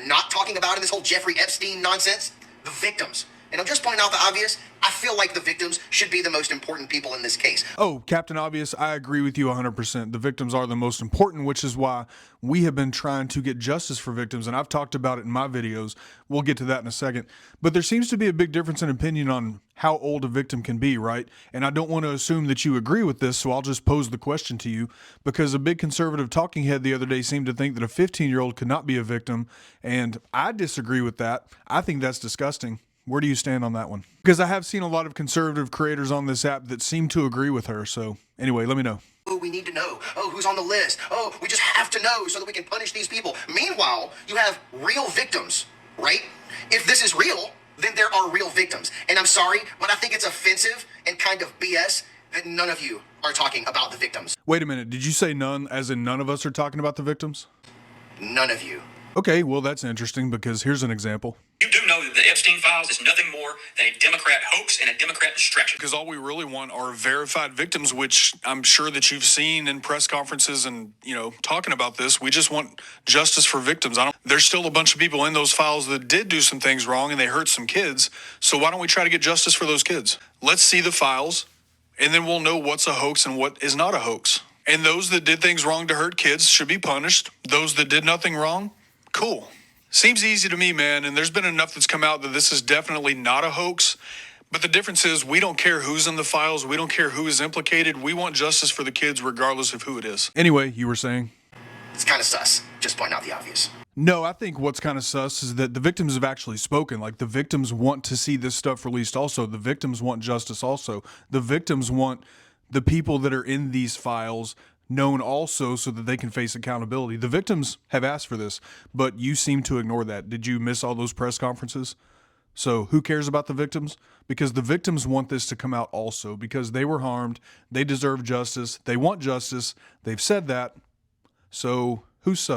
not talking about in this whole Jeffrey Epstein nonsense? The victims. And I'm just pointing out the obvious. I feel like the victims should be the most important people in this case. Oh, Captain Obvious, I agree with you 100%. The victims are the most important, which is why we have been trying to get justice for victims, and I've talked about it in my videos. We'll get to that in a second. But there seems to be a big difference in opinion on how old a victim can be, right? And I don't want to assume that you agree with this, so I'll just pose the question to you, because a big conservative talking head the other day seemed to think that a 15-year-old could not be a victim, and I disagree with that. I think that's disgusting. Where do you stand on that one? Because I have seen a lot of conservative creators on this app that seem to agree with her. So anyway, let me know. Oh, we need to know. Oh, who's on the list? Oh, we just have to know so that we can punish these people. Meanwhile, you have real victims, right? If this is real, then there are real victims. And I'm sorry, but I think it's offensive and kind of BS that none of you are talking about the victims. Wait a minute. Did you say none, as in none of us are talking about the victims? None of you. Okay, well, that's interesting because here's an example. You do know that the Epstein files is nothing more than a Democrat hoax and a Democrat distraction. Because all we really want are verified victims, which I'm sure that you've seen in press conferences and, talking about this. We just want justice for victims. There's still a bunch of people in those files that did do some things wrong and they hurt some kids. So why don't we try to get justice for those kids? Let's see the files and then we'll know what's a hoax and what is not a hoax. And those that did things wrong to hurt kids should be punished. Those that did nothing wrong, cool. Seems easy to me, man, and there's been enough that's come out that this is definitely not a hoax. But the difference is we don't care who's in the files. We don't care who is implicated. We want justice for the kids regardless of who it is. Anyway, you were saying? It's kind of sus. Just point out the obvious. No, I think what's kind of sus is that the victims have actually spoken. Like, the victims want to see this stuff released also. The victims want justice also. The victims want the people that are in these files known also so that they can face accountability. The victims have asked for this, but you seem to ignore that. Did you miss all those press conferences? So who cares about the victims? Because the victims want this to come out also because they were harmed. They deserve justice. They want justice. They've said that. So who's sus?